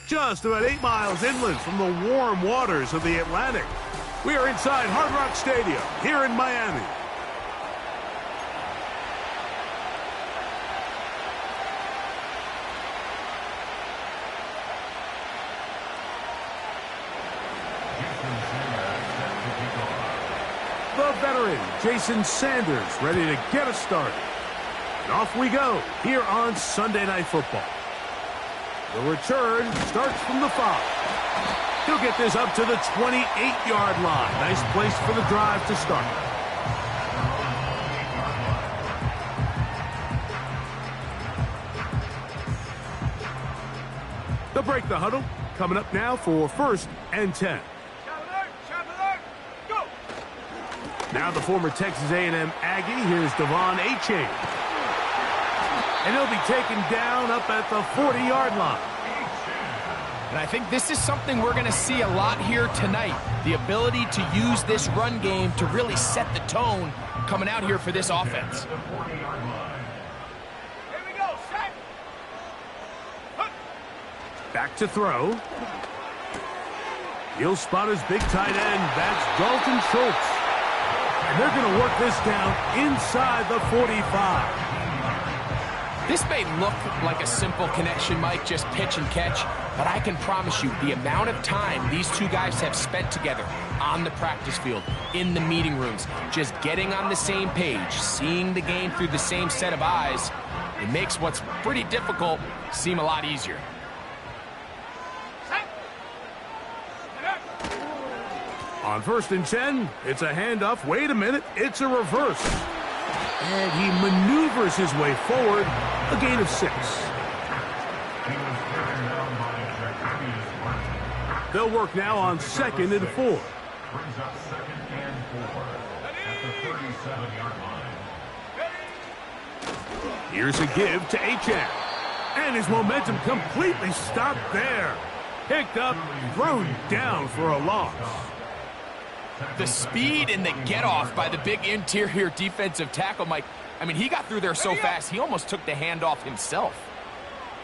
Just about 8 miles inland from the warm waters of the Atlantic, we are inside Hard Rock Stadium here in Miami. The veteran, Jason Sanders, ready to get us started. And off we go here on Sunday Night Football. The return starts from the 5. He'll get this up to the 28-yard line. Nice place for the drive to start. They'll break the huddle. Coming up now for 1st and 10. Now the former Texas A&M Aggie. Here's Devon Achane. And he'll be taken down up at the 40-yard line. And I think this is something we're going to see a lot here tonight. The ability to use this run game to really set the tone coming out here for this offense. Here we go, set. Back to throw. He'll spot his big tight end. That's Dalton Schultz. And they're going to work this down inside the 45. This may look like a simple connection, Mike, just pitch and catch, but I can promise you the amount of time these two guys have spent together on the practice field, in the meeting rooms, just getting on the same page, seeing the game through the same set of eyes, it makes what's pretty difficult seem a lot easier. On 1st and 10, it's a handoff. Wait a minute, it's a reverse. And he maneuvers his way forward, a gain of 6. They'll work now on 2nd and 4. Brings up 2nd and 4 at the 37-yard line. Here's a give to Achane. And his momentum completely stopped there. Picked up, thrown down for a loss. The speed and the get-off by the big interior defensive tackle, Mike. I mean, he got through there so fast, he almost took the handoff himself.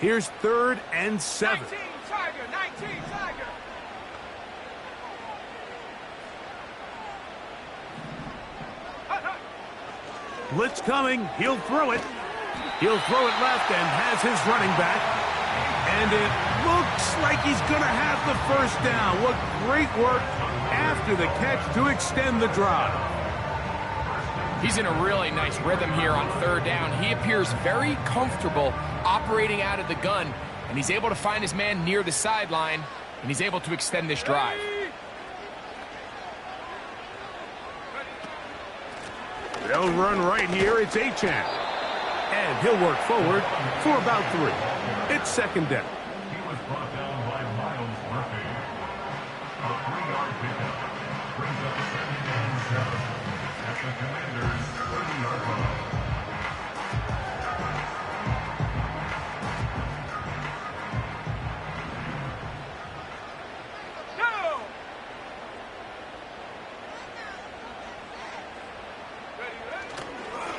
Here's 3rd and 7. 19 Tiger, 19 Tiger. Blitz coming. He'll throw it. He'll throw it left and has his running back. And it looks like he's going to have the 1st down. What great work after the catch to extend the drive. He's in a really nice rhythm here on 3rd down. He appears very comfortable operating out of the gun, and he's able to find his man near the sideline, and he's able to extend this drive. They'll run right here. It's Achane. And he'll work forward for about 3. It's 2nd down. He was brought down by Miles Murphy. A 3-yard pickup brings up 2nd and 7 at the Commanders' 30-yard line.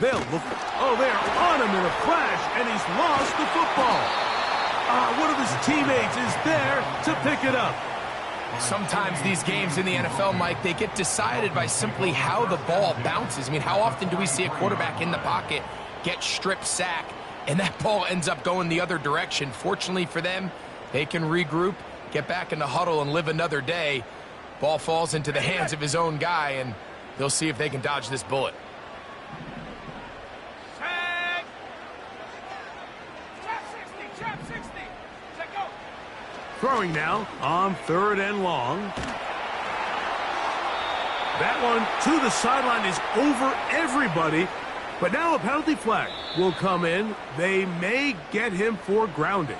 They'll look. Oh, they're on him in a flash, and he's lost the football. One of his teammates is there to pick it up. Sometimes these games in the NFL, Mike, they get decided by simply how the ball bounces. I mean, how often do we see a quarterback in the pocket get strip sack, and that ball ends up going the other direction? Fortunately for them, they can regroup, get back in the huddle, and live another day. Ball falls into the hands of his own guy, and they'll see if they can dodge this bullet. Throwing now on 3rd and long. That one to the sideline is over everybody. But now a penalty flag will come in. They may get him for grounding.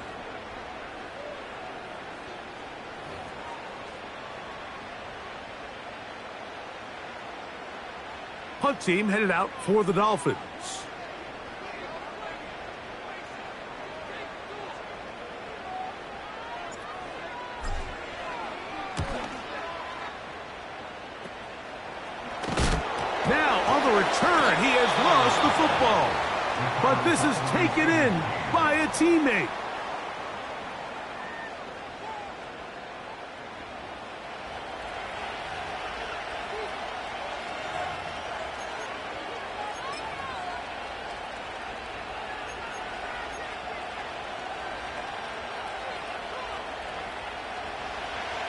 Punt team headed out for the Dolphins. Now, on the return, he has lost the football. but this is taken in by a teammate.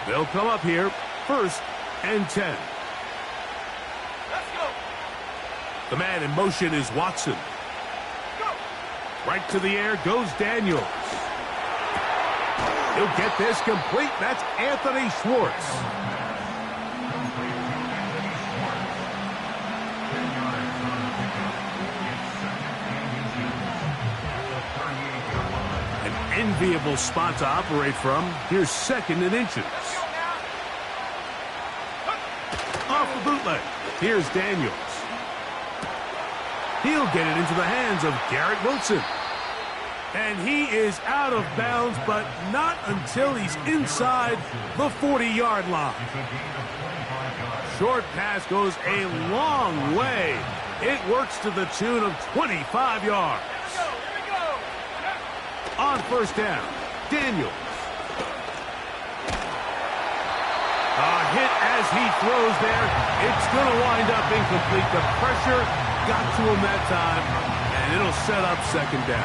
They'll come up here, 1st and 10. Let's go. The man in motion is Watson. Go. Right to the air goes Daniels. He'll get this complete. That's Anthony Schwartz. An enviable spot to operate from. Here's 2nd and inches. Off the bootleg. Here's Daniels. He'll get it into the hands of Garrett Wilson. And he is out of bounds, but not until he's inside the 40-yard line. Short pass goes a long way. It works to the tune of 25 yards. On 1st down, Daniels. A hit as he throws there. It's going to wind up incomplete. The pressure got to him that time, and it'll set up 2nd down.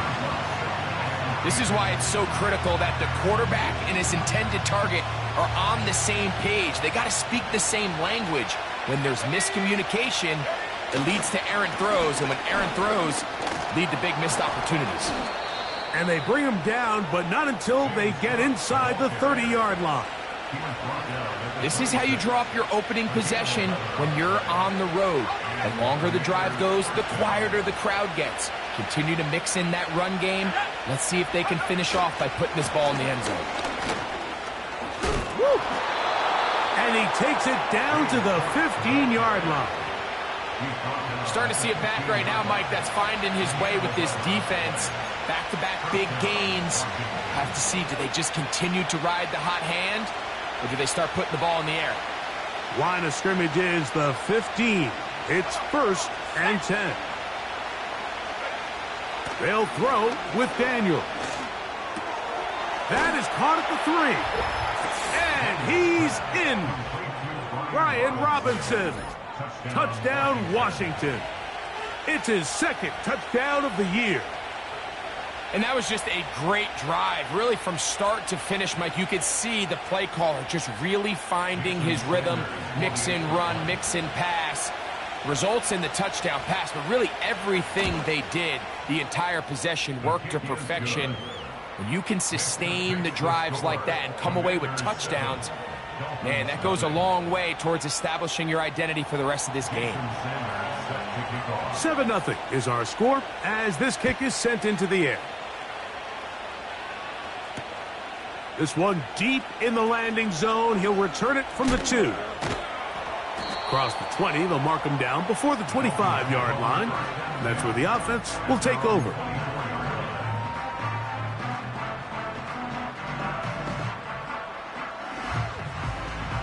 This is why it's so critical that the quarterback and his intended target are on the same page. They got to speak the same language. When there's miscommunication, it leads to errant throws, and when errant throws lead to big missed opportunities. And they bring him down, but not until they get inside the 30-yard line. This is how you draw up your opening possession when you're on the road. The longer the drive goes, the quieter the crowd gets. Continue to mix in that run game. Let's see if they can finish off by putting this ball in the end zone. Woo! And he takes it down to the 15-yard line. Starting to see it back right now, Mike. That's finding his way with this defense. Back-to-back big gains. Have to see, do they just continue to ride the hot hand, or do they start putting the ball in the air? Line of scrimmage is the 15. It's 1st and 10. They'll throw with Daniels. That is caught at the 3. And he's in. Brian Robinson. Touchdown, Washington. It's his 2nd touchdown of the year. And that was just a great drive, really from start to finish, Mike. You could see the play caller just really finding his rhythm, mix in run, mix in pass. Results in the touchdown pass, but really everything they did, the entire possession, worked to perfection. When you can sustain the drives like that and come away with touchdowns, man, that goes a long way towards establishing your identity for the rest of this game. 7-0 is our score as this kick is sent into the air. This one deep in the landing zone. He'll return it from the 2. Across the 20, they'll mark him down before the 25-yard line. That's where the offense will take over.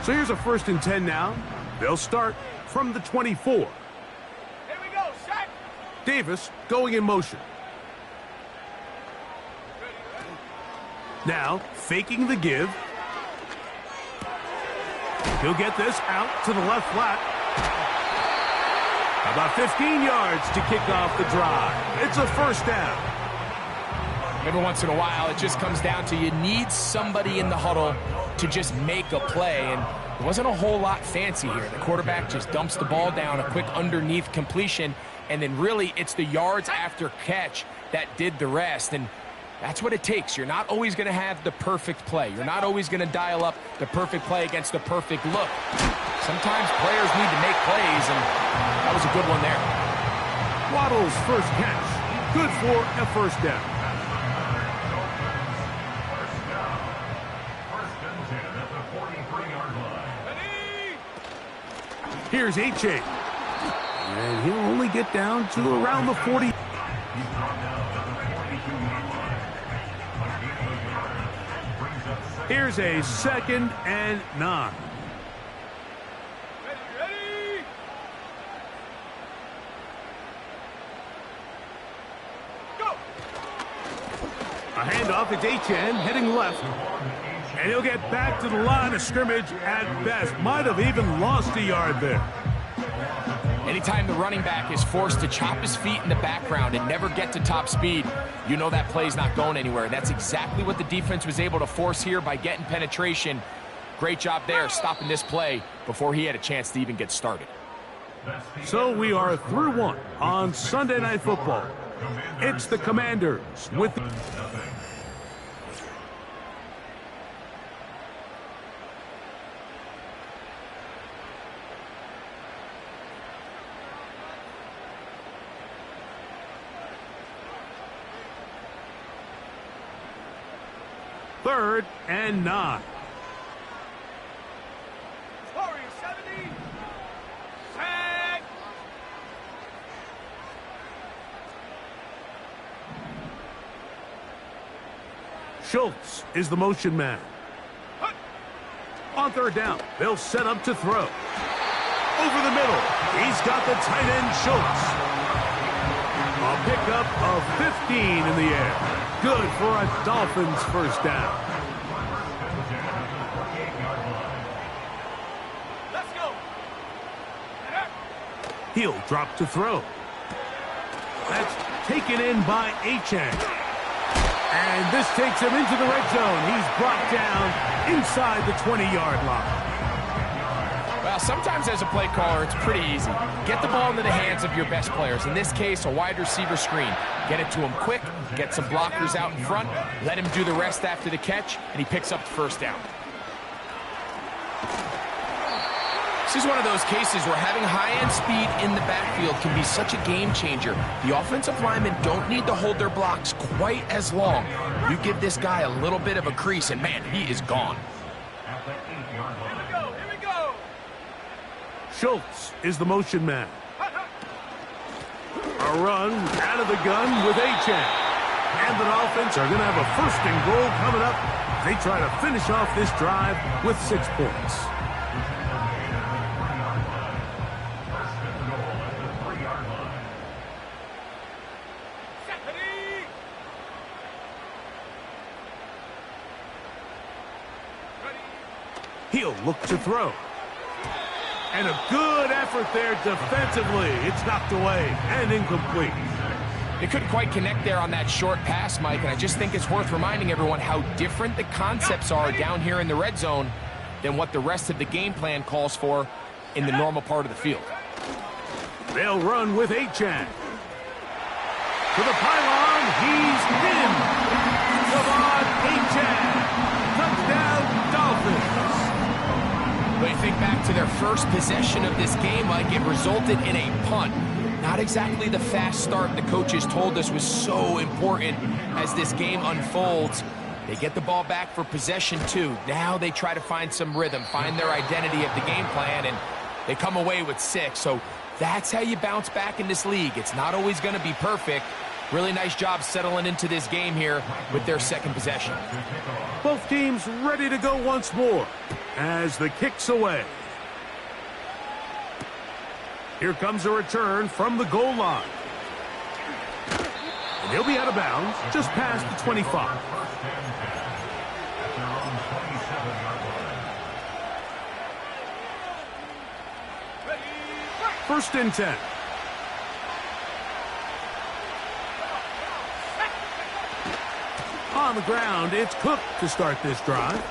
So here's a 1st and 10 now. They'll start from the 24. Here we go, set. Davis going in motion. Now, faking the give. He'll get this out to the left flat. About 15 yards to kick off the drive. It's a 1st down. Every once in a while, it just comes down to you need somebody in the huddle to just make a play, and there wasn't a whole lot fancy here. The quarterback just dumps the ball down, a quick underneath completion, and then really it's the yards after catch that did the rest, and that's what it takes. You're not always going to have the perfect play. You're not always going to dial up the perfect play against the perfect look. Sometimes players need to make plays, and that was a good one there. Waddle's first catch. Good for a 1st down. Here's H.A. And he'll only get down to around the 40. Here's a 2nd and 9. handoff. It's Achane heading left. And he'll get back to the line of scrimmage at best. Might have even lost a yard there. Anytime the running back is forced to chop his feet in the background and never get to top speed, you know that play's not going anywhere. That's exactly what the defense was able to force here by getting penetration. Great job there, stopping this play before he had a chance to even get started. So we are through one on Sunday Night Football. It's the Commanders with... Third and 9. Warrior 70. Sack. Schultz is the motion man. On third down, they'll set up to throw. Over the middle, he's got the tight end Schultz. A pickup of 15 in the air. Good for a Dolphins first down. Let's go. He'll drop to throw. That's taken in by Achane. And this takes him into the red zone. He's brought down inside the 20-yard line. Well, sometimes as a play caller, it's pretty easy. Get the ball into the hands of your best players. In this case, a wide receiver screen. Get it to him quick, get some blockers out in front, let him do the rest after the catch, and he picks up the first down. This is one of those cases where having high-end speed in the backfield can be such a game changer. The offensive linemen don't need to hold their blocks quite as long. You give this guy a little bit of a crease, and man, he is gone. Schultz is the motion man. A run out of the gun with Achane. And the Dolphins are going to have a first and goal coming up. They try to finish off this drive with 6 points. He'll look to throw. And a good effort there defensively. It's knocked away and incomplete. They couldn't quite connect there on that short pass, Mike, and I just think it's worth reminding everyone how different the concepts are down here in the red zone than what the rest of the game plan calls for in the normal part of the field. They'll run with Achane. To the pylon, he's in. Devon Achane. Touchdown, Dolphins. But you think back to their first possession of this game, Mike, it resulted in a punt. Not exactly the fast start the coaches told us was so important as this game unfolds. They get the ball back for possession 2. Now they try to find some rhythm, find their identity of the game plan, and they come away with 6. So that's how you bounce back in this league. It's not always going to be perfect. Really nice job settling into this game here with their second possession. Both teams ready to go once more as the kick's away. Here comes a return from the goal line. And he'll be out of bounds just past the 25. First and 10. On the ground, it's Cook to start this drive.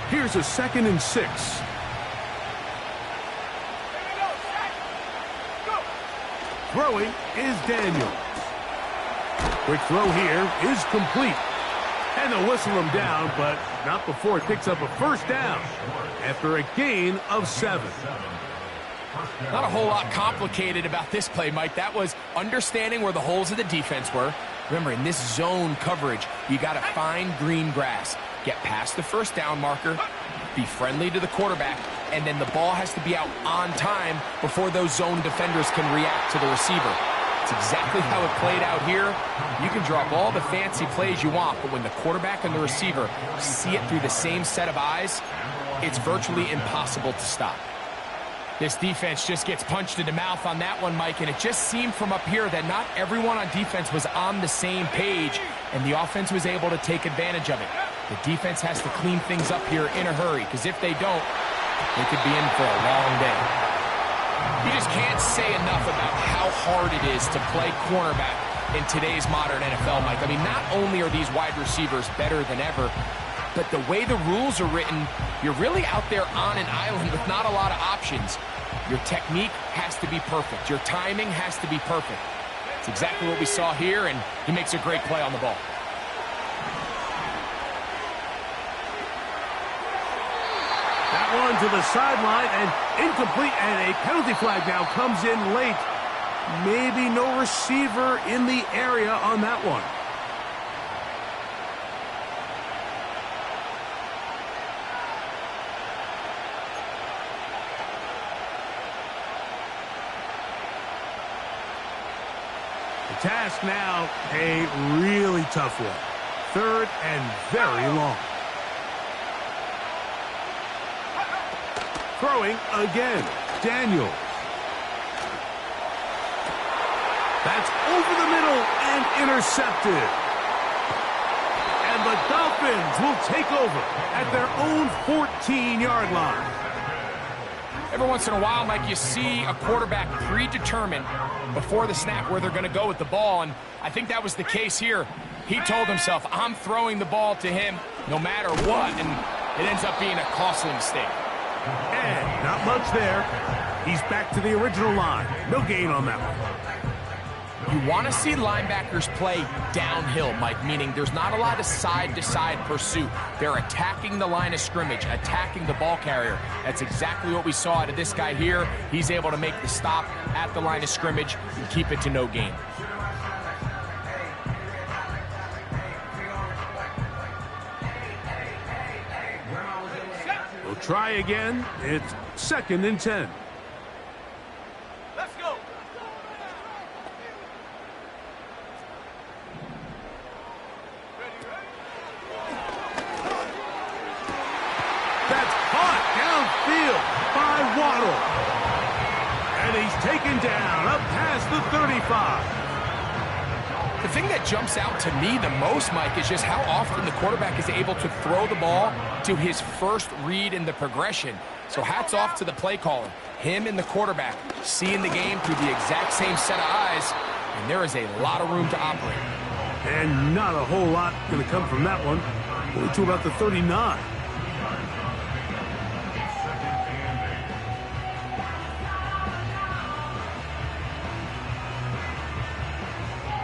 Here's a 2nd and 6. Throwing is Daniels. Quick throw here is complete. And they'll whistle him down, but not before it picks up a first down after a gain of 7. Not a whole lot complicated about this play, Mike. That was understanding where the holes of the defense were. Remember, in this zone coverage, you got to find green grass. Get past the first down marker, be friendly to the quarterback, and then the ball has to be out on time before those zone defenders can react to the receiver. It's That's exactly how it played out here. You can draw up all the fancy plays you want, but when the quarterback and the receiver see it through the same set of eyes, it's virtually impossible to stop. This defense just gets punched in the mouth on that one, Mike, and it just seemed from up here that not everyone on defense was on the same page, and the offense was able to take advantage of it. The defense has to clean things up here in a hurry, because if they don't, they could be in for a long day. You just can't say enough about how hard it is to play cornerback in today's modern NFL, Mike. I mean, not only are these wide receivers better than ever, but the way the rules are written, you're really out there on an island with not a lot of options. Your technique has to be perfect. Your timing has to be perfect. It's exactly what we saw here, and he makes a great play on the ball. That one to the sideline and incomplete, and a penalty flag now comes in late. Maybe no receiver in the area on that one. The task now, a really tough one. 3rd and very long. Throwing again, Daniels. That's over the middle and intercepted. And the Dolphins will take over at their own 14-yard line. Every once in a while, Mike, you see a quarterback predetermined before the snap where they're going to go with the ball, and I think that was the case here. He told himself, I'm throwing the ball to him no matter what, and it ends up being a costly mistake. And not much there. He's back to the original line. No gain on that one. You want to see linebackers play downhill, Mike, meaning there's not a lot of side-to-side pursuit. They're attacking the line of scrimmage, attacking the ball carrier. That's exactly what we saw out of this guy here. He's able to make the stop at the line of scrimmage and keep it to no gain. We'll try again. It's 2nd and 10. Let's go. That's caught downfield by Waddle. And he's taken down up past the 35. The thing that jumps out to me the most, Mike, is just how often the quarterback is able to throw the ball to his first read in the progression. So hats off to the play caller. Him and the quarterback seeing the game through the exact same set of eyes, and there is a lot of room to operate. And not a whole lot going to come from that one. Only to about the 39.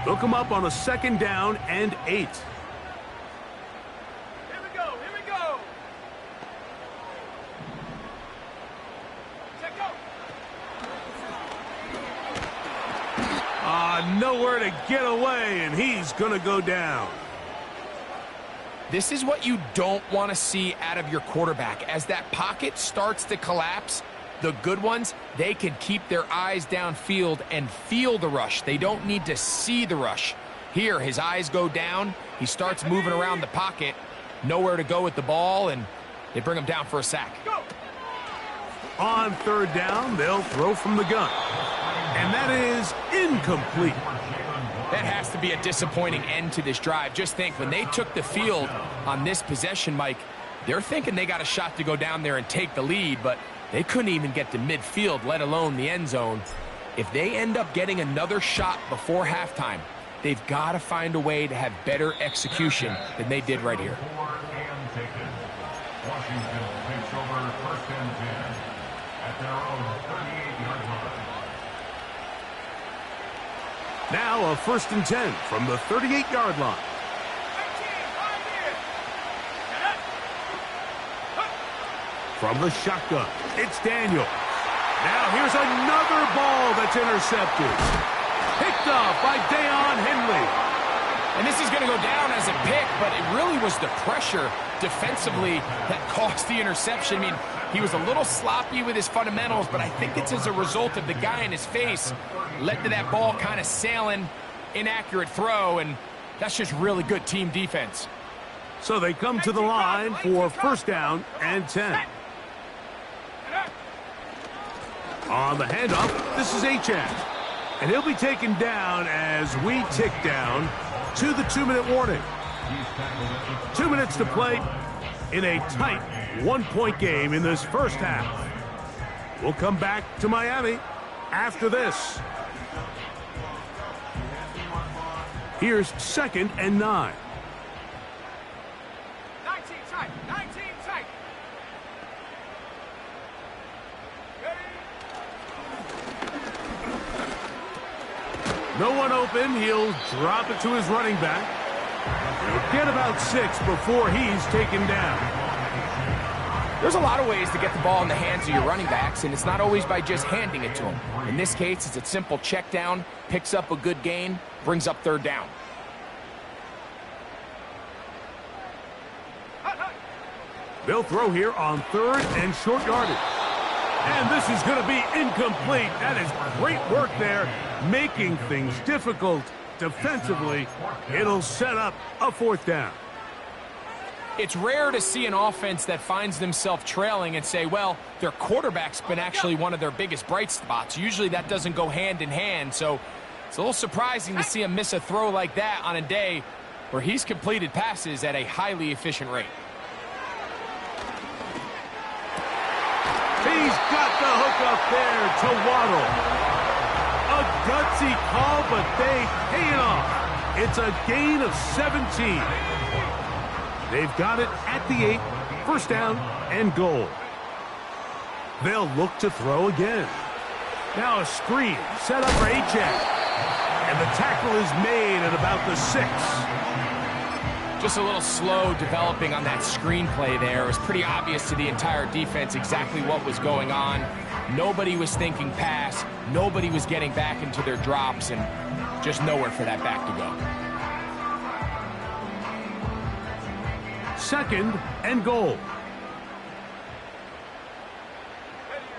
They'll come up on a 2nd down and 8. Here we go. Here we go. Check out. Nowhere to get away, and he's going to go down. This is what you don't want to see out of your quarterback. As that pocket starts to collapse, the good ones, they can keep their eyes downfield and feel the rush. They don't need to see the rush. Here, his eyes go down. He starts moving around the pocket. Nowhere to go with the ball, and they bring him down for a sack. On 3rd down, they'll throw from the gun. And that is incomplete. That has to be a disappointing end to this drive. Just think, when they took the field on this possession, Mike, they're thinking they got a shot to go down there and take the lead, but they couldn't even get to midfield, let alone the end zone. If they end up getting another shot before halftime, they've got to find a way to have better execution than they did right here. Washington takes over 1st and 10 at their own 38-yard line. Now a 1st and 10 from the 38-yard line. From the shotgun, it's Daniels. Now here's another ball that's intercepted. Picked up by Deion Henley. And this is going going to go down as a pick, but it really was the pressure defensively that caused the interception. I mean, he was a little sloppy with his fundamentals, but I think it's as a result of the guy in his face led to that ball kind of sailing, inaccurate throw, and that's just really good team defense. So they come to the line for first down and 10. On the handoff, this is Achane. And he'll be taken down as we tick down to the 2-minute warning. 2 minutes to play in a tight one-point game in this first half. We'll come back to Miami after this. Here's 2nd and 9. 19 tight, 19 tight. No one open. He'll drop it to his running back. He'll get about 6 before he's taken down. There's a lot of ways to get the ball in the hands of your running backs, and it's not always by just handing it to them. In this case, it's a simple check down, picks up a good gain, brings up 3rd down. They'll throw here on 3rd and short yardage. And this is going to be incomplete. That is great work there, making things difficult defensively. It'll set up a 4th down. It's rare to see an offense that finds themselves trailing and say, well, their quarterback's been actually one of their biggest bright spots. Usually that doesn't go hand in hand, so it's a little surprising to see him miss a throw like that on a day where he's completed passes at a highly efficient rate. He's got the hook up there to Waddle. A gutsy call, but they pay it off. It's a gain of 17. They've got it at the 8, first down and goal. They'll look to throw again. Now a screen set up for Achane. And the tackle is made at about the 6. Just a little slow developing on that screenplay there. It was pretty obvious to the entire defense exactly what was going on. Nobody was thinking pass. Nobody was getting back into their drops, and just nowhere for that back to go. 2nd and goal.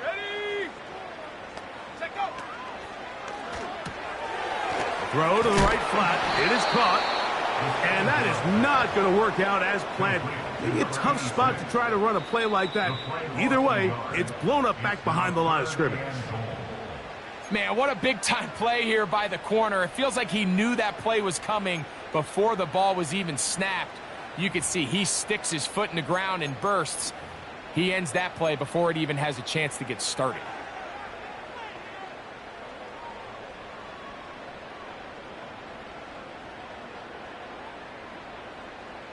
Ready? Set, go. Throw to the right flat. It is caught. And that is not going to work out as planned. Maybe a tough spot to try to run a play like that. Either way, it's blown up back behind the line of scrimmage. Man, what a big-time play here by the corner. It feels like he knew that play was coming before the ball was even snapped. You can see he sticks his foot in the ground and bursts. He ends that play before it even has a chance to get started.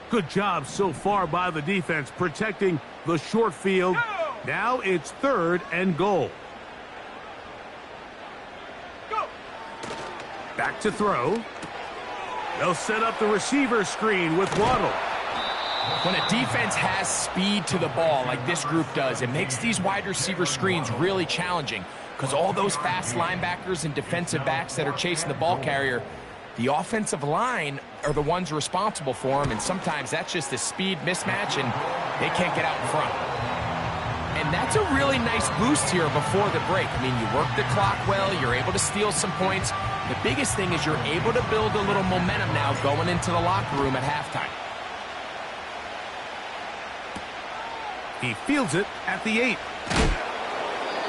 Good job so far by the defense protecting the short field. Now it's 3rd and goal. Go. Back to throw. They'll set up the receiver screen with Waddle. When a defense has speed to the ball like this group does, it makes these wide receiver screens really challenging because all those fast linebackers and defensive backs that are chasing the ball carrier, the offensive line are the ones responsible for them, and sometimes that's just a speed mismatch, and they can't get out in front. And that's a really nice boost here before the break. I mean, you work the clock well, you're able to steal some points. The biggest thing is you're able to build a little momentum now going into the locker room at halftime. He fields it at the 8.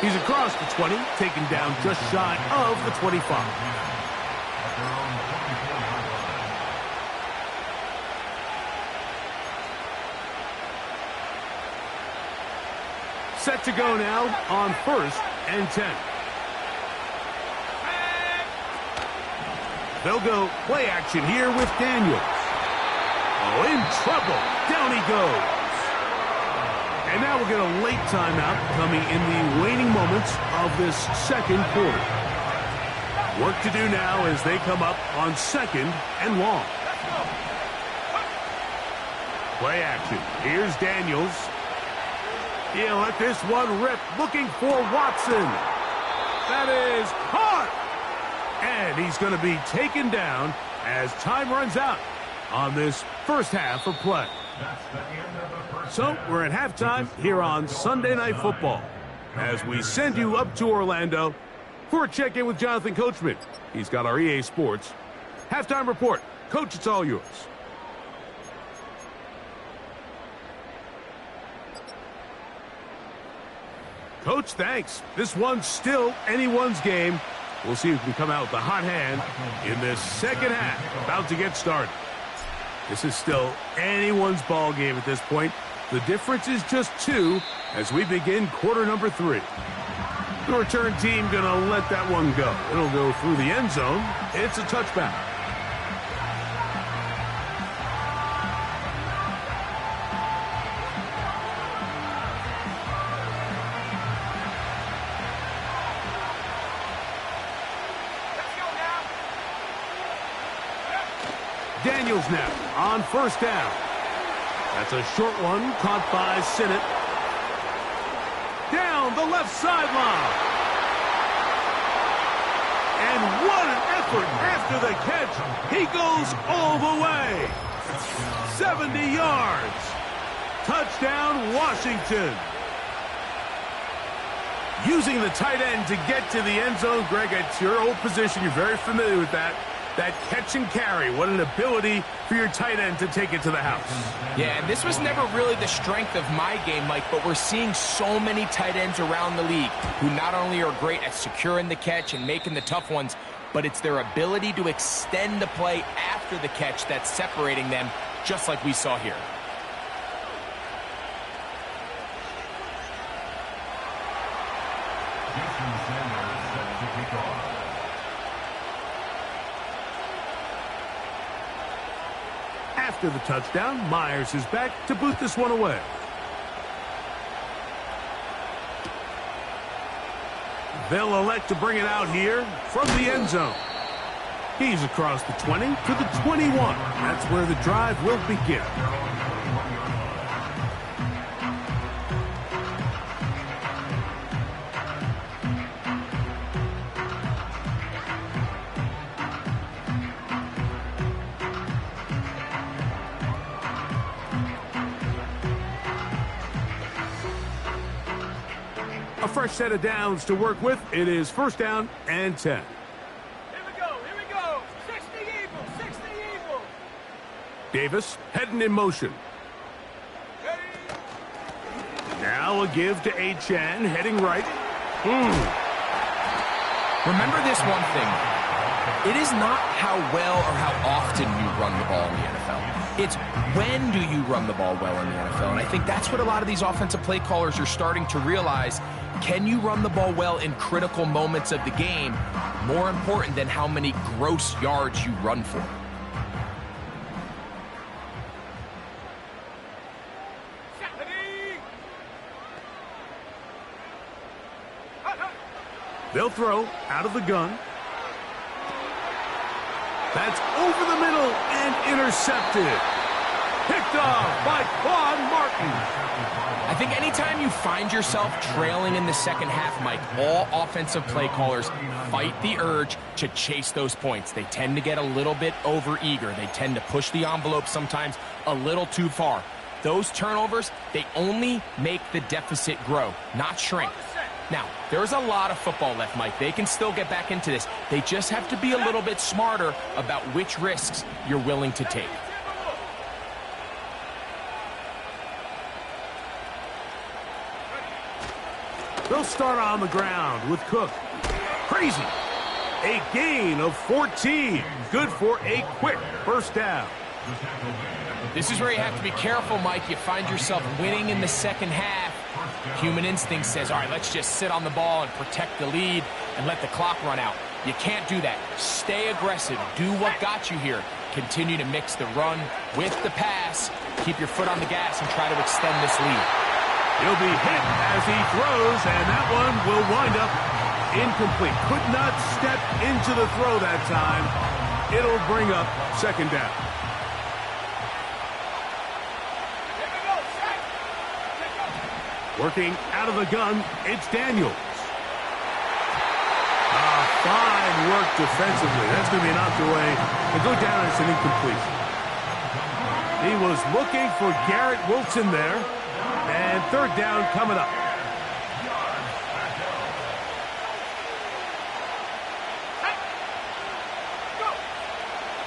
He's across the 20, taken down just shy of the 25. Set to go now on 1st and 10. They'll go play action here with Daniels. Oh, in trouble. Down he goes. And now we'll get a late timeout coming in the waning moments of this 2nd quarter. Work to do now as they come up on 2nd and long. Play action. Here's Daniels. He'll let this one rip, looking for Watson. That is caught. And he's going to be taken down as time runs out. on this first half of play. So we're at halftime here on Sunday Night Football as we send you up to Orlando for a check-in with Jonathan Coachman. He's got our EA Sports halftime report. Coach, it's all yours. Coach, thanks. This one's still anyone's game. We'll see who can come out with the hot hand in this second half. About to get started. This is still anyone's ball game at this point. The difference is just 2 as we begin quarter number 3. The return team going to let that one go. It'll go through the end zone. It's a touchback. Daniels now on first down. That's a short one caught by Sinnott. Down the left sideline. And what an effort after the catch. He goes all the way. 70 yards. Touchdown, Washington. Using the tight end to get to the end zone. Greg, it's your old position. You're very familiar with that. That catch and carry, what an ability for your tight end to take it to the house. Yeah, and this was never really the strength of my game, Mike, but we're seeing so many tight ends around the league who not only are great at securing the catch and making the tough ones, but it's their ability to extend the play after the catch that's separating them, just like we saw here. After the touchdown, Myers is back to boot this one away. They'll elect to bring it out here from the end zone. He's across the 20 to the 21. That's where the drive will begin. A fresh set of downs to work with. It is first down and 10. Here we go. 60 Eagles, 60 Eagles. Davis heading in motion. Ready? Now a give to Achane, heading right. Remember this one thing. It is not how well or how often you run the ball in the NFL. It's when do you run the ball well in the NFL. And I think that's what a lot of these offensive play callers are starting to realize. Can you run the ball well in critical moments of the game? More important than how many gross yards you run for. Ready? They'll throw out of the gun. That's over the middle and intercepted. Picked off by Claude Martin. I think anytime you find yourself trailing in the second half, Mike, all offensive play callers fight the urge to chase those points. They tend to get a little bit overeager. They tend to push the envelope sometimes a little too far. Those turnovers, they only make the deficit grow, not shrink. Now, there's a lot of football left, Mike. They can still get back into this. They just have to be a little bit smarter about which risks you're willing to take. They'll start on the ground with Cook. Crazy. A gain of 14. Good for a quick first down. This is where you have to be careful, Mike. You find yourself winning in the second half. Human instinct says, all right, let's just sit on the ball and protect the lead and let the clock run out. You can't do that. Stay aggressive. Do what got you here. Continue to mix the run with the pass. Keep your foot on the gas and try to extend this lead. He'll be hit as he throws, and that one will wind up incomplete. Could not step into the throw that time. It'll bring up second down. Here we go. Set. Working out of the gun, it's Daniels. Fine work defensively. That's going to be knocked away and go down as an incompletion. He was looking for Garrett Wilson there. And third down coming up.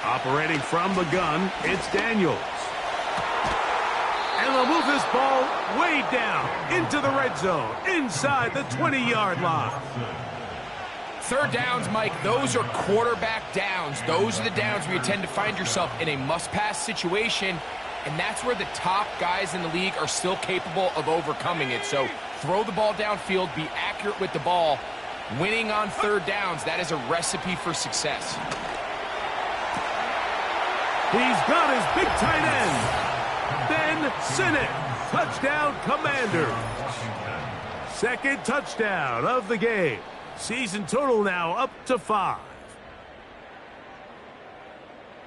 Operating from the gun, it's Daniels. And they'll move this ball way down into the red zone, inside the 20-yard line. Third downs, Mike, those are quarterback downs. Those are the downs where you tend to find yourself in a must-pass situation, and that's where the top guys in the league are still capable of overcoming it. So throw the ball downfield, be accurate with the ball. Winning on third downs, that is a recipe for success. He's got his big tight end. Ben Sinnott. Touchdown, Commanders. Second touchdown of the game. Season total now up to 5.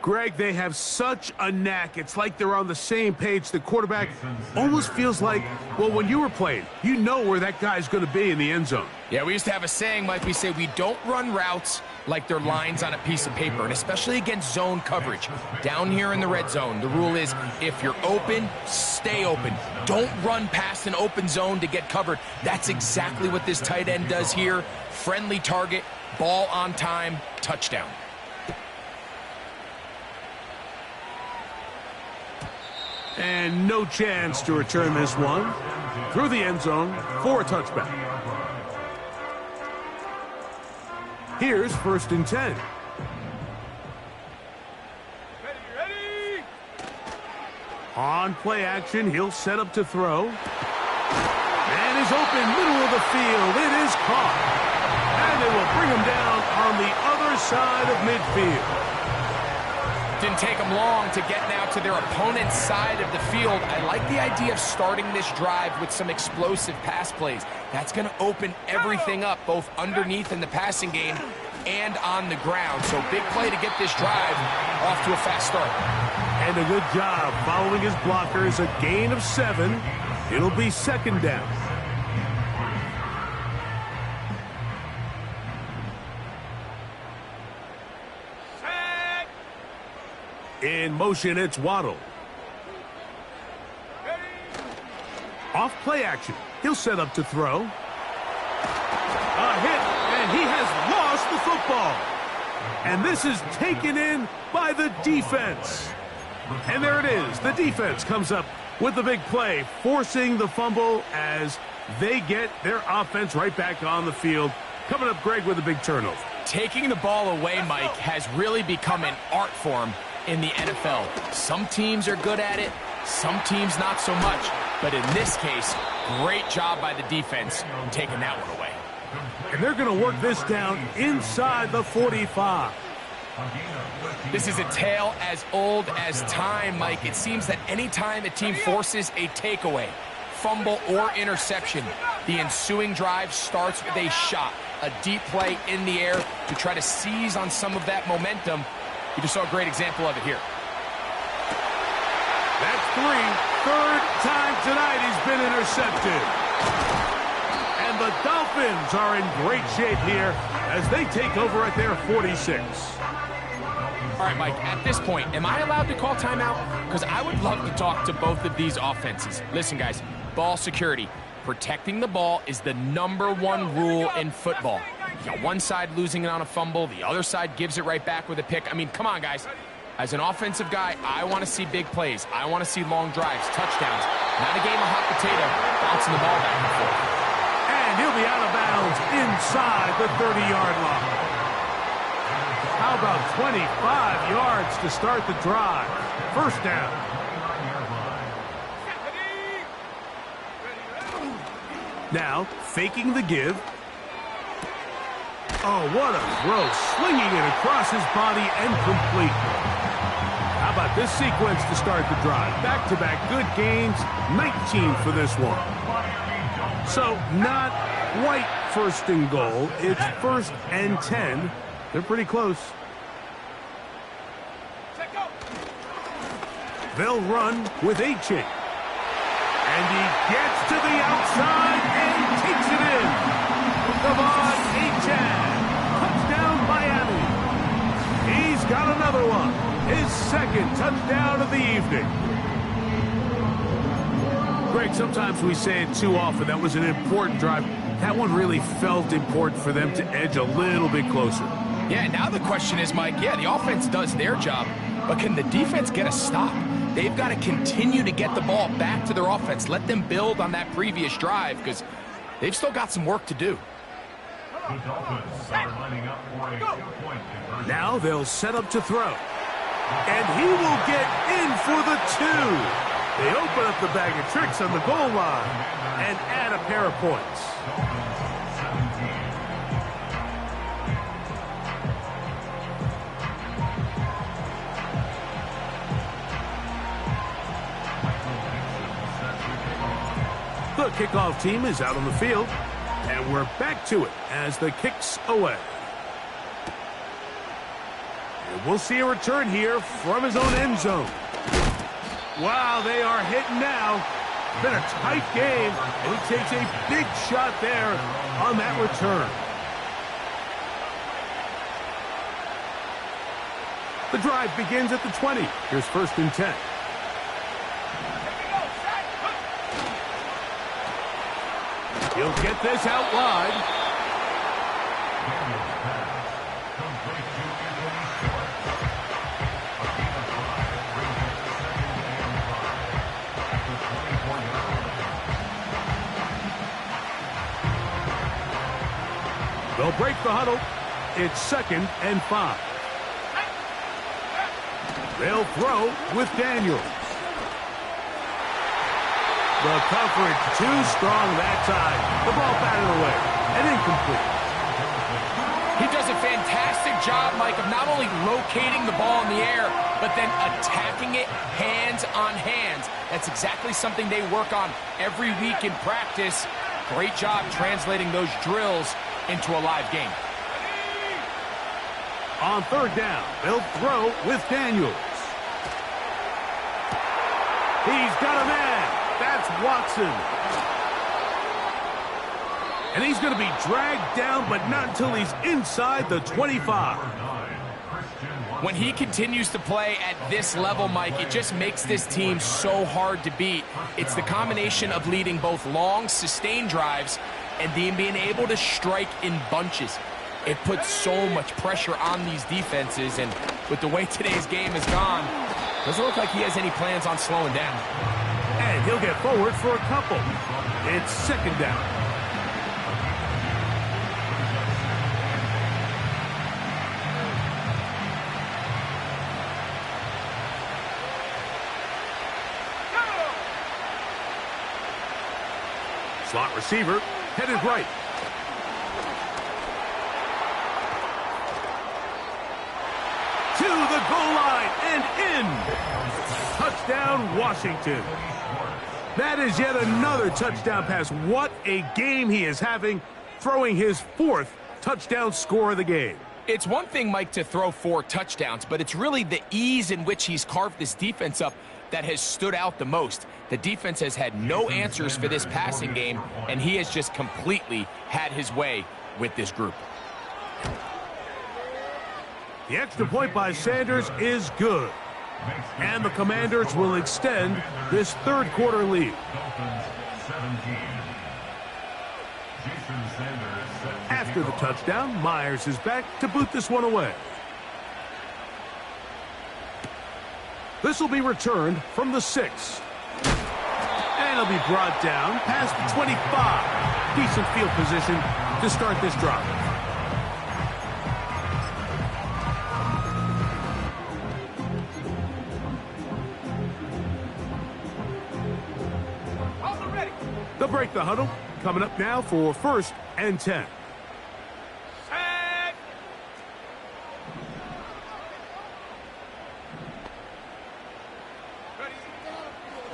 Greg, they have such a knack. It's like they're on the same page. The quarterback almost feels like, well, when you were playing, you know where that guy's going to be in the end zone. Yeah, we used to have a saying, Mike, we say we don't run routes like they're lines on a piece of paper, and especially against zone coverage. Down here in the red zone, the rule is if you're open, stay open. Don't run past an open zone to get covered. That's exactly what this tight end does here. Friendly target, ball on time, touchdown. And no chance to return this one through the end zone for a touchback. Here's 1st and 10. Ready. On play action, he'll set up to throw. And is open, middle of the field. It is caught. And they will bring him down on the other side of midfield. Didn't take them long to get now to their opponent's side of the field. I like the idea of starting this drive with some explosive pass plays. That's going to open everything up, both underneath in the passing game and on the ground. So big play to get this drive off to a fast start. And a good job following his blockers. A gain of 7. It'll be 2nd down. In motion, it's Waddle. Off play action. He'll set up to throw. A hit, and he has lost the football. And this is taken in by the defense. And there it is. The defense comes up with the big play, forcing the fumble as they get their offense right back on the field. Coming up, Greg, with a big turnover. Taking the ball away, Mike, has really become an art form in the NFL. Some teams are good at it, some teams not so much. But in this case, great job by the defense taking that one away. And they're going to work this down inside the 45. This is a tale as old as time, Mike. It seems that anytime a team forces a takeaway, fumble, or interception, the ensuing drive starts with a shot, a deep play in the air to try to seize on some of that momentum. You just saw a great example of it here. That's 3. Third time tonight he's been intercepted. And the Dolphins are in great shape here as they take over at their 46. All right, Mike, at this point, am I allowed to call timeout? Because I would love to talk to both of these offenses. Listen, guys, ball security. Protecting the ball is the #1 rule in football. You got one side losing it on a fumble, the other side gives it right back with a pick. I mean, come on, guys. As an offensive guy, I want to see big plays. I want to see long drives, touchdowns. Not a game of hot potato, bouncing the ball back and forth. And he'll be out of bounds inside the 30-yard line. How about 25 yards to start the drive? First down. Now, faking the give. Oh, what a throw. Slinging it across his body and complete. How about this sequence to start the drive? Back-to-back good gains, 19 for this one. So, not quite 1st and goal. It's 1st and 10. They're pretty close. They'll run with Achane. And he gets to the outside and takes it in. Devon Achane. Touchdown, Miami. He's got another one. his second touchdown of the evening. Greg, sometimes we say it too often. That was an important drive. That one really felt important for them to edge a little bit closer. Yeah, now the question is, Mike, yeah, the offense does their job, but can the defense get a stop? They've got to continue to get the ball back to their offense. Let them build on that previous drive because they've still got some work to do. The Dolphins are lining up for a two-point conversion. Now they'll set up to throw. And he will get in for the 2. They open up the bag of tricks on the goal line and add a pair of points. The kickoff team is out on the field, and we're back to it as the kick's away. And we'll see a return here from his own end zone. Wow, they are hitting now. Been a tight game, and he takes a big shot there on that return. The drive begins at the 20. Here's 1st and 10. He'll get this out wide. They'll break the huddle. It's 2nd and 5. They'll throw with Daniels. The coverage too strong that time. The ball batted away and incomplete. He does a fantastic job, Mike, of not only locating the ball in the air, but then attacking it hands on hands. That's exactly something they work on every week in practice. Great job translating those drills into a live game. On 3rd down, they'll throw with Daniels. He's got a man. That's Watson. And he's going to be dragged down, but not until he's inside the 25. When he continues to play at this level, Mike, it just makes this team so hard to beat. It's the combination of leading both long, sustained drives and then being able to strike in bunches. It puts so much pressure on these defenses, and with the way today's game has gone, doesn't look like he has any plans on slowing down. And he'll get forward for a couple. It's 2nd down. Slot receiver, headed right. To the goal line and in. Touchdown, Washington. That is yet another touchdown pass. What a game he is having, throwing his 4th touchdown score of the game. It's one thing, Mike, to throw 4 touchdowns, but it's really the ease in which he's carved this defense up that has stood out the most. The defense has had no answers for this passing game, and he has just completely had his way with this group. The extra point by Sanders is good. And the Commanders will extend this 3rd quarter lead. After the touchdown, Myers is back to boot this one away. This will be returned from the 6. And it'll be brought down past the 25. Decent field position to start this drive. They'll break the huddle. Coming up now for 1st and 10.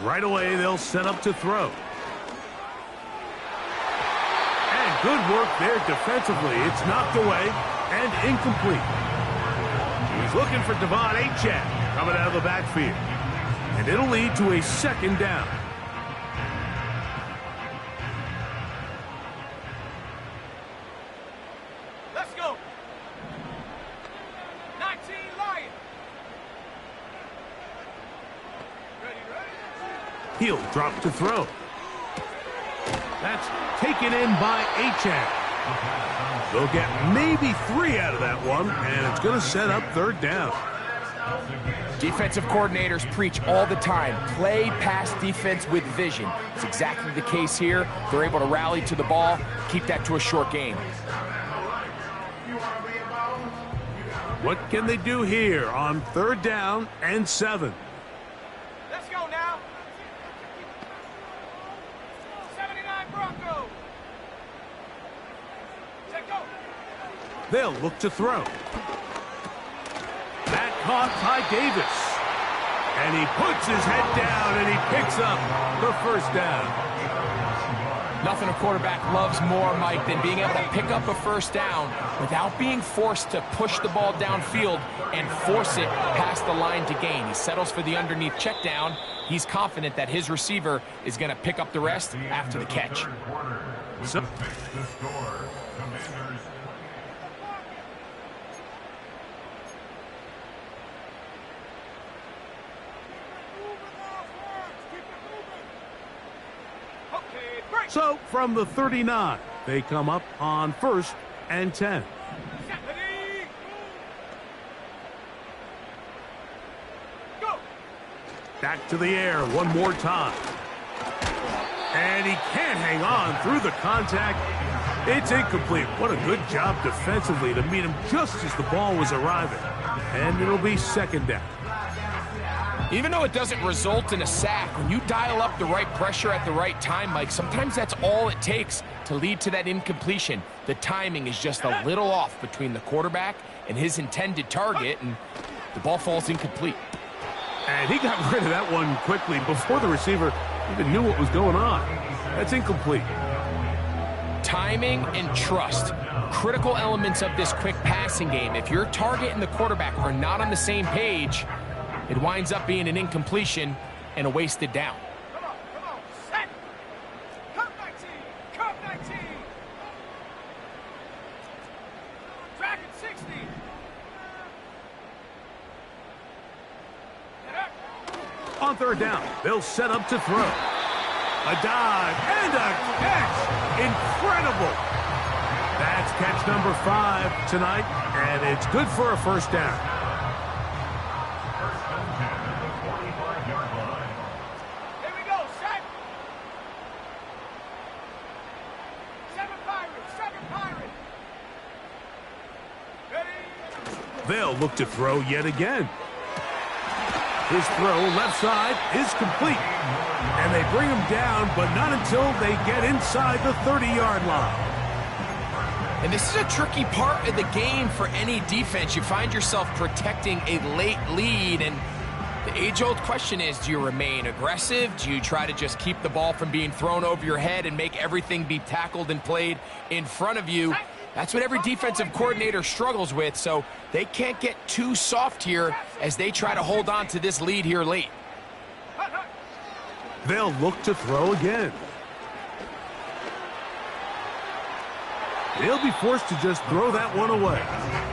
Right away, they'll set up to throw. And good work there defensively. It's knocked away and incomplete. He's looking for Devon Achane coming out of the backfield. And it'll lead to a 2nd down. He'll drop to throw. That's taken in by Achane. They'll get maybe 3 out of that one, and it's going to set up third down. Defensive coordinators preach all the time, play pass defense with vision. It's exactly the case here. They're able to rally to the ball, keep that to a short game. What can they do here on third down and 7? Let's go now. 79 Broncos. Set go. They'll look to throw. That caught by Davis. And he puts his head down and he picks up the first down. Nothing a quarterback loves more, Mike, than being able to pick up a first down without being forced to push the ball downfield and force it past the line to gain. He settles for the underneath check down. He's confident that his receiver is going to pick up the rest after the catch. So So from the 39, they come up on 1st and 10. Back to the air one more time. And he can't hang on through the contact. It's incomplete. What a good job defensively to meet him just as the ball was arriving. And it'll be second down. Even though it doesn't result in a sack, when you dial up the right pressure at the right time, Mike, sometimes that's all it takes to lead to that incompletion. The timing is just a little off between the quarterback and his intended target, and the ball falls incomplete. And he got rid of that one quickly before the receiver even knew what was going on. That's incomplete. Timing and trust, critical elements of this quick passing game. If your target and the quarterback are not on the same page, it winds up being an incompletion and a wasted down. Come on, set. Cup 19, Cup 19. Dragon 60. On third down, they'll set up to throw. A dive and a catch. Incredible. That's catch number 5 tonight, and it's good for a first down. Here we go, set. 7 Pirates. Ready. They'll look to throw yet again. His throw left side is complete. And they bring him down, but not until they get inside the 30-yard line. And this is a tricky part of the game for any defense. You find yourself protecting a late lead, and the age-old question is, do you remain aggressive? Do you try to just keep the ball from being thrown over your head and make everything be tackled and played in front of you? That's what every defensive coordinator struggles with, so they can't get too soft here as they try to hold on to this lead here late. They'll look to throw again. They'll be forced to just throw that one away.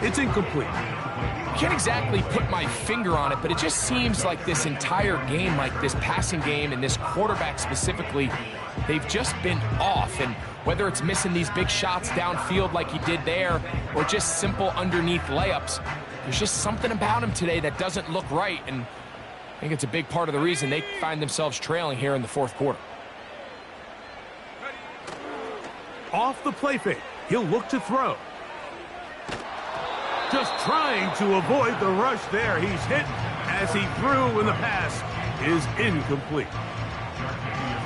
It's incomplete. I can't exactly put my finger on it, but it just seems like this entire game, like this passing game and this quarterback specifically, they've just been off. And whether it's missing these big shots downfield like he did there or just simple underneath layups, there's just something about him today that doesn't look right. And I think it's a big part of the reason they find themselves trailing here in the fourth quarter. Off the play fake, he'll look to throw. Just trying to avoid the rush there. He's hit as he threw, and the pass is incomplete.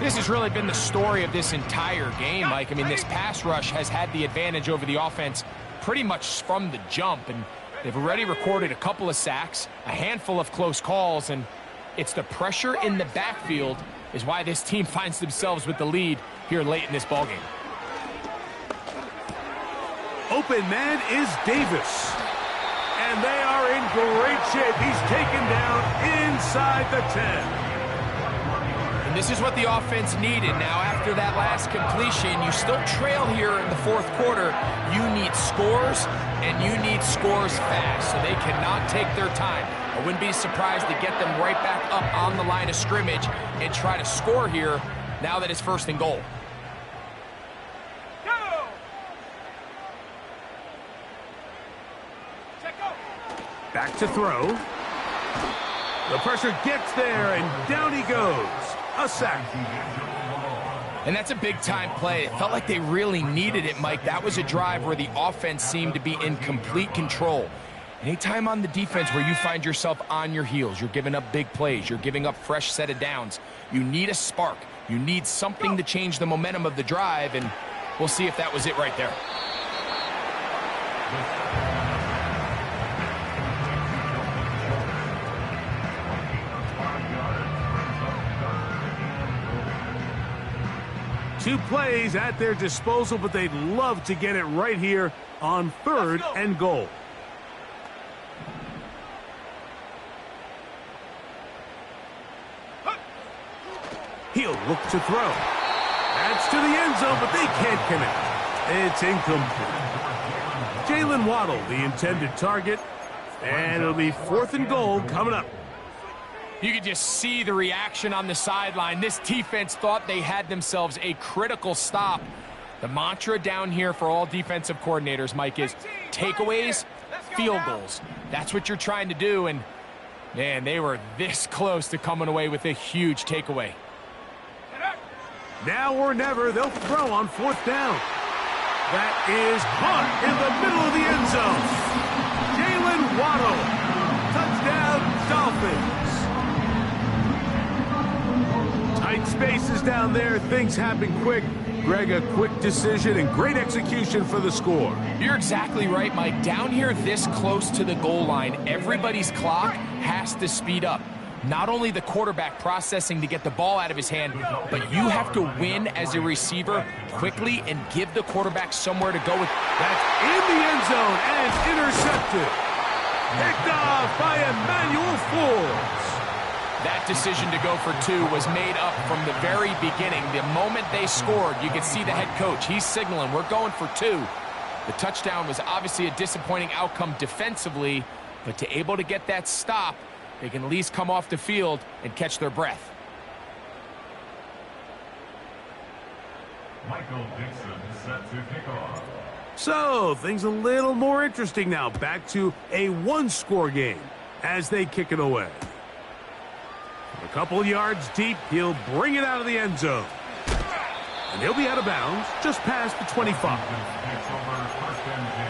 This has really been the story of this entire game, Mike. I mean, this pass rush has had the advantage over the offense pretty much from the jump, and they've already recorded a couple of sacks, a handful of close calls, and it's the pressure in the backfield is why this team finds themselves with the lead here late in this ballgame. Open man is Davis. And they are in great shape. He's taken down inside the 10. And this is what the offense needed. Now, after that last completion, you still trail here in the fourth quarter. You need scores, and you need scores fast, so they cannot take their time. I wouldn't be surprised to get them right back up on the line of scrimmage and try to score here now that it's 1st and goal. Go! Check out. Back to throw. The pressure gets there, and down he goes. A sack. And that's a big-time play. It felt like they really needed it, Mike. That was a drive where the offense seemed to be in complete control. Anytime on the defense where you find yourself on your heels, you're giving up big plays, you're giving up fresh set of downs, you need a spark. You need something to change the momentum of the drive, and we'll see if that was it right there. Two plays at their disposal, but they'd love to get it right here on 3rd and goal. He'll look to throw. That's to the end zone, but they can't connect. It's incomplete. Jalen Waddle, the intended target, and it'll be 4th and goal coming up. You could just see the reaction on the sideline. This defense thought they had themselves a critical stop. The mantra down here for all defensive coordinators, Mike, is takeaways, field goals. That's what you're trying to do, and, man, they were this close to coming away with a huge takeaway. Now or never, they'll throw on 4th down. That is caught in the middle of the end zone. Jalen Waddle. Touchdown, Dolphins. Tight spaces down there. Things happen quick. Greg, a quick decision and great execution for the score. You're exactly right, Mike. Down here this close to the goal line, everybody's clock has to speed up. Not only the quarterback processing to get the ball out of his hand, but you have to win as a receiver quickly and give the quarterback somewhere to go with. That's in the end zone and intercepted. Picked off by Emmanuel Forbes. That decision to go for 2 was made up from the very beginning. The moment they scored, you could see the head coach. He's signaling, we're going for 2. The touchdown was obviously a disappointing outcome defensively, but to able to get that stop, they can at least come off the field and catch their breath. Michael Dixon set to kick off. So, things a little more interesting now. Back to a 1-score game as they kick it away. A couple yards deep, he'll bring it out of the end zone. And he'll be out of bounds just past the 25. Takes over 1st and 10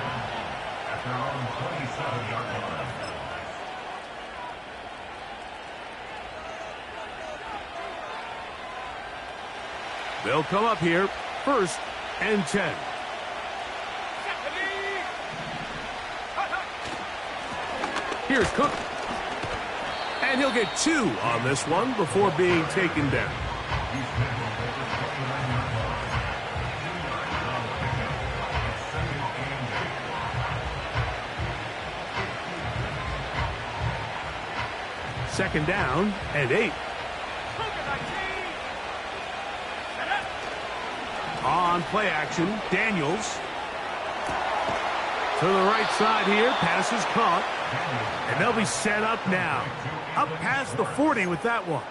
at their own 27-yard line. They'll come up here, 1st and 10. Here's Cook. And he'll get 2 on this one before being taken down. Second down and 8. On play action, Daniels. To the right side here, pass is caught. And they'll be set up now. Up past the 40 with that one.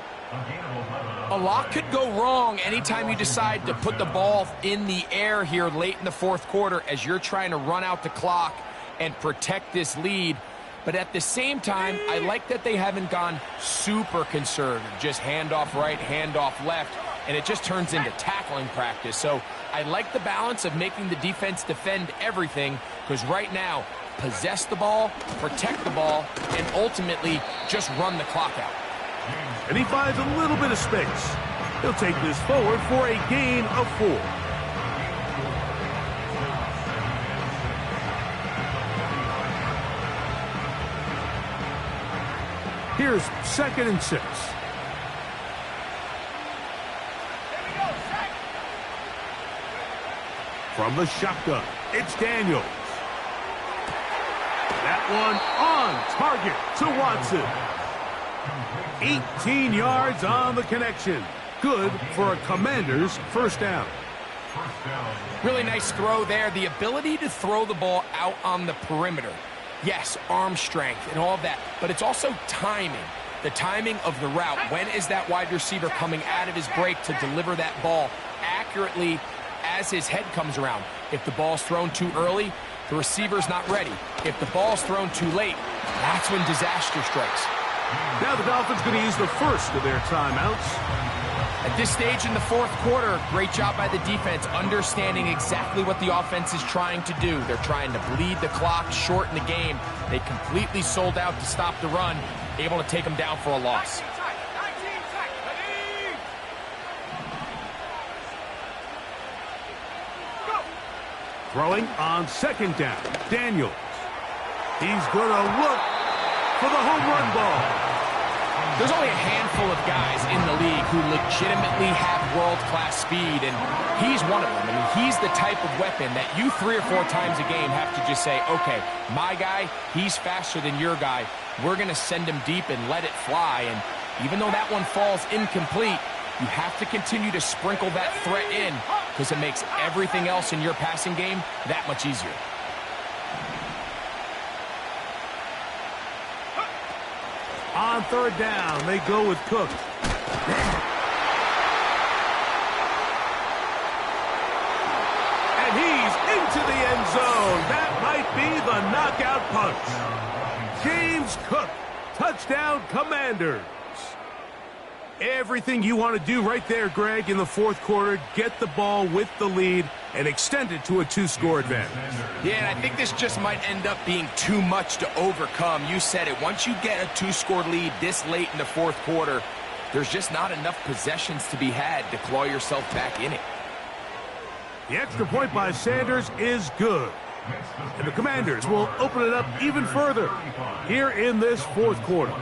A lot could go wrong anytime you decide to put the ball in the air here late in the 4th quarter as you're trying to run out the clock and protect this lead. But at the same time, I like that they haven't gone super conservative. Just handoff right, handoff left, and it just turns into tackling practice. So I like the balance of making the defense defend everything, because right now, possess the ball, protect the ball, and ultimately just run the clock out. And he finds a little bit of space. He'll take this forward for a gain of 4. Here's 2nd and 6. From the shotgun, it's Daniels. That one on target to Watson. 18 yards on the connection. Good for a Commanders' 1st down. Really nice throw there. The ability to throw the ball out on the perimeter. Yes, arm strength and all of that, but it's also timing. The timing of the route. When is that wide receiver coming out of his break to deliver that ball accurately as his head comes around? If the ball's thrown too early, the receiver's not ready. If the ball's thrown too late, that's when disaster strikes. Now the Dolphins going to use the first of their timeouts. At this stage in the fourth quarter, great job by the defense, understanding exactly what the offense is trying to do. They're trying to bleed the clock, shorten the game. They completely sold out to stop the run, able to take them down for a loss. Throwing on second down, Daniels. He's going to look for the home run ball. There's only a handful of guys in the league who legitimately have world-class speed, and he's one of them. I mean, he's the type of weapon that you 3 or 4 times a game have to just say, okay, my guy, he's faster than your guy. We're going to send him deep and let it fly. And even though that one falls incomplete, you have to continue to sprinkle that threat in because it makes everything else in your passing game that much easier. On third down, they go with Cook. And he's into the end zone. That might be the knockout punch. James Cook, touchdown Commanders. Everything you want to do right there, Greg, in the fourth quarter, get the ball with the lead and extend it to a 2-score advantage. Yeah, and I think this just might end up being too much to overcome. You said it. Once you get a 2-score lead this late in the fourth quarter, there's just not enough possessions to be had to claw yourself back in it. The extra point by Sanders is good. And the Commanders will open it up even further here in this fourth quarter.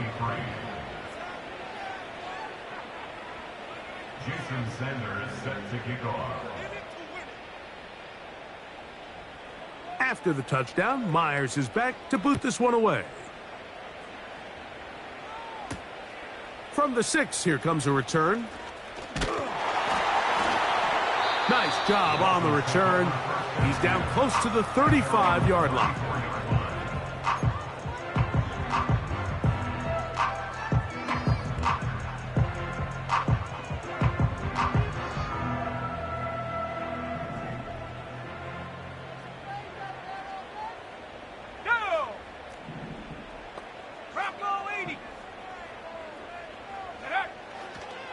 Jason Sanders set to kick off. After the touchdown, Myers is back to boot this one away. From the 6, here comes a return. Nice job on the return. He's down close to the 35-yard line.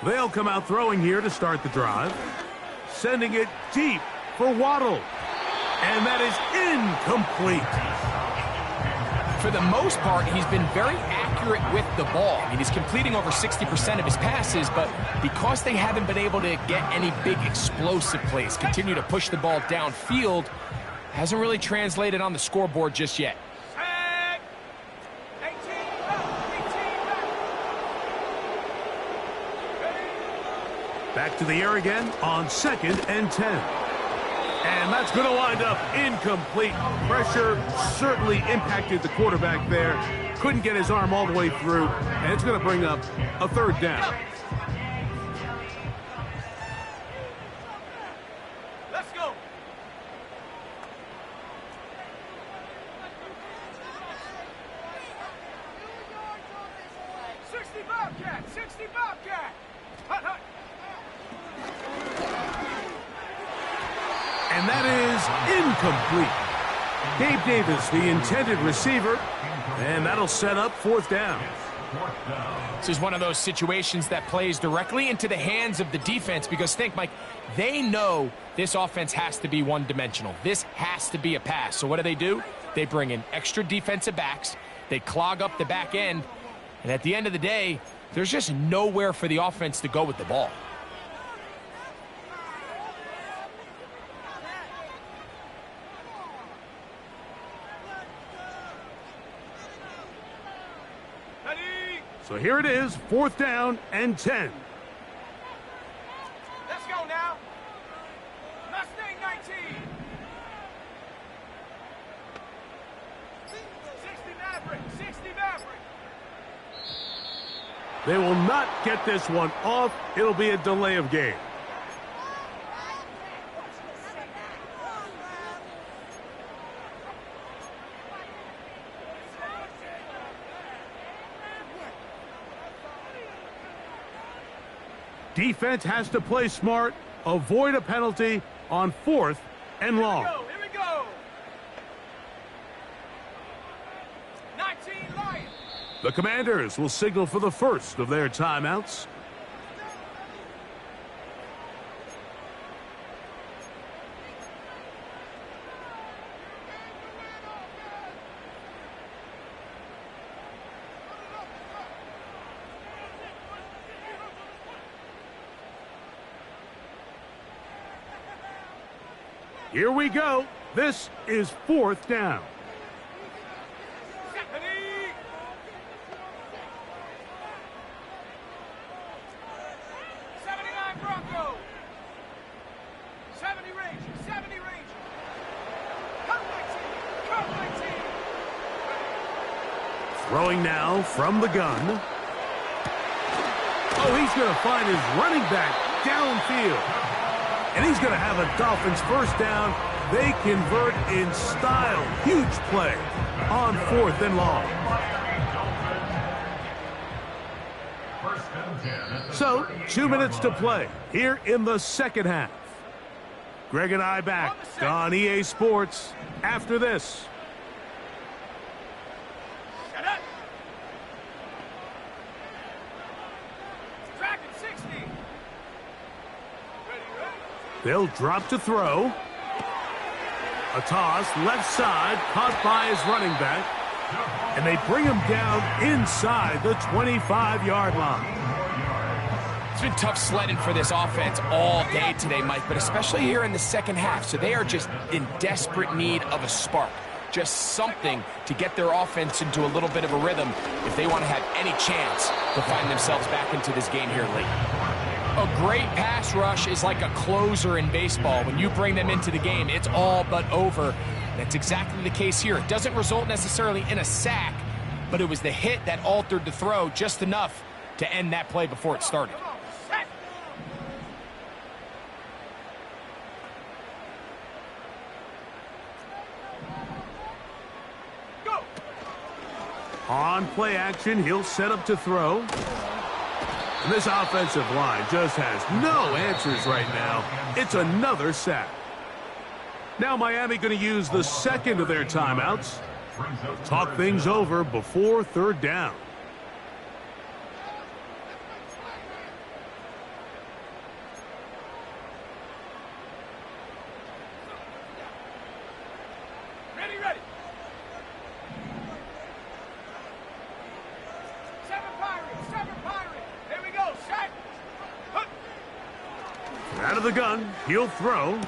They'll come out throwing here to start the drive. Sending it deep for Waddle. And that is incomplete. For the most part, he's been very accurate with the ball. I mean, he's completing over 60% of his passes, but because they haven't been able to get any big explosive plays, continue to push the ball downfield, hasn't really translated on the scoreboard just yet. Back to the air again on second and 10. And that's going to wind up incomplete. Pressure certainly impacted the quarterback there. Couldn't get his arm all the way through, and it's going to bring up a third down. Let's go. Bobcat! 60 Bobcat! Hut, hut! And that is incomplete. Gabe Davis, the intended receiver, and that'll set up fourth down. This is one of those situations that plays directly into the hands of the defense because think, Mike, they know this offense has to be one-dimensional. This has to be a pass. So what do? They bring in extra defensive backs. They clog up the back end. And at the end of the day, there's just nowhere for the offense to go with the ball. So here it is, fourth down and 10. Let's go now. Mustang 19. 60 Maverick. 60 Maverick. They will not get this one off. It'll be a delay of game. Defense has to play smart, avoid a penalty on 4th and long. Here we go. 19 Lions. The Commanders will signal for the first of their timeouts. Here we go. This is 4th down. 79 Broncos. 70 Rangers. 70 Rangers. Come my team. Throwing now from the gun. Oh, he's going to find his running back downfield. And he's going to have a Dolphins first down. They convert in style. Huge play on 4th and long. So, 2 minutes to play here in the second half. Greg and I back on EA Sports after this. Shut up. Dragon 60. Ready. They'll drop to throw. A toss, left side, caught by his running back. And they bring him down inside the 25-yard line. It's been tough sledding for this offense all day today, Mike, but especially here in the second half. So they are just in desperate need of a spark. Just something to get their offense into a little bit of a rhythm if they want to have any chance to find themselves back into this game here late. A great pass rush is like a closer in baseball. When you bring them into the game, it's all but over. That's exactly the case here. It doesn't result necessarily in a sack, but it was the hit that altered the throw just enough to end that play before it started. Go. On play action, he'll set up to throw. And this offensive line just has no answers right now. It's another sack. Now Miami going to use the second of their timeouts. Talk things over before 3rd down. Ready. 7 Pirates. Here we go. Set. Out of the gun, he'll throw.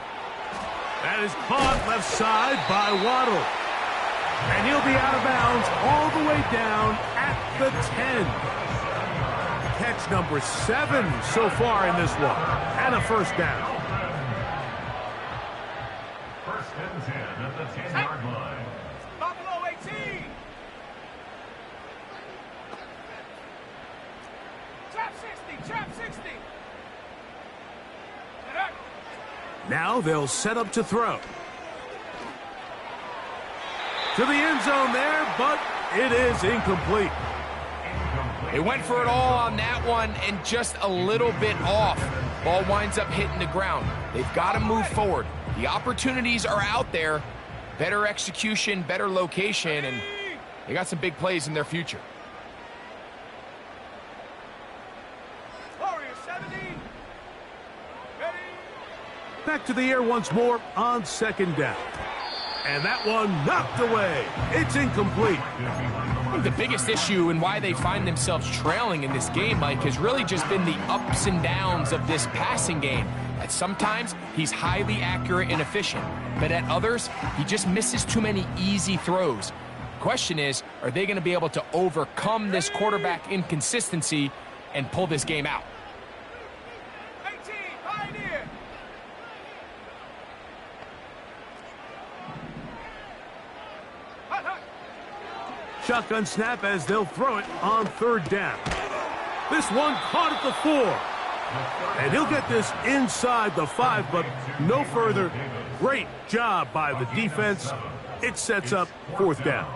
That is caught left side by Waddle. And he'll be out of bounds all the way down at the 10. Catch number 7 so far in this one. And a first down. 1st and 10 at the 10-yard line. Buffalo 18. Trap 60. Now they'll set up to throw. To the end zone there, but it is incomplete. They went for it all on that one and just a little bit off. Ball winds up hitting the ground. They've got to move forward. The opportunities are out there. Better execution, better location, and they got some big plays in their future. Warriors 70. Ready. Back to the air once more on 2nd down. And that one knocked away. It's incomplete. I think the biggest issue and why they find themselves trailing in this game, Mike, has really just been the ups and downs of this passing game. At sometimes, he's highly accurate and efficient, but at others, he just misses too many easy throws. Question is, are they going to be able to overcome this quarterback inconsistency and pull this game out? 18, Pioneer. Shotgun snap as they'll throw it on 3rd down. This one caught at the 4. And he'll get this inside the 5, but no further. Great job by the defense. It sets up 4th down.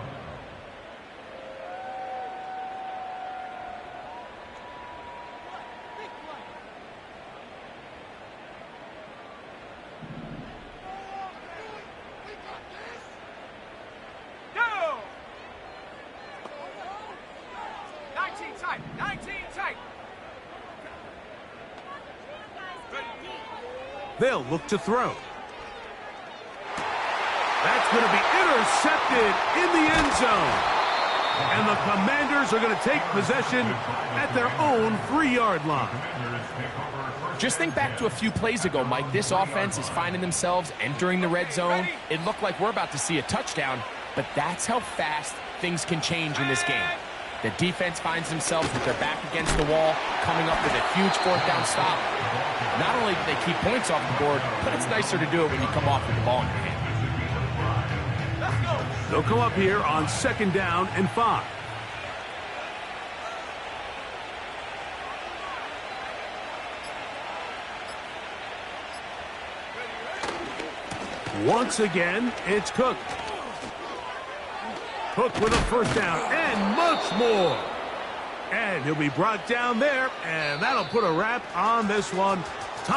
They'll look to throw. That's going to be intercepted in the end zone. And the Commanders are going to take possession at their own 3-yard line. Just think back to a few plays ago, Mike. This offense is finding themselves entering the red zone. It looked like we're about to see a touchdown, but that's how fast things can change in this game. The defense finds themselves with their back against the wall, coming up with a huge 4th down stop. Not only do they keep points off the board, but it's nicer to do it when you come off with the ball in your hand. They'll come up here on 2nd down and 5. Once again, it's Cook. Cook with a 1st down and much more. And he'll be brought down there, and that'll put a wrap on this one.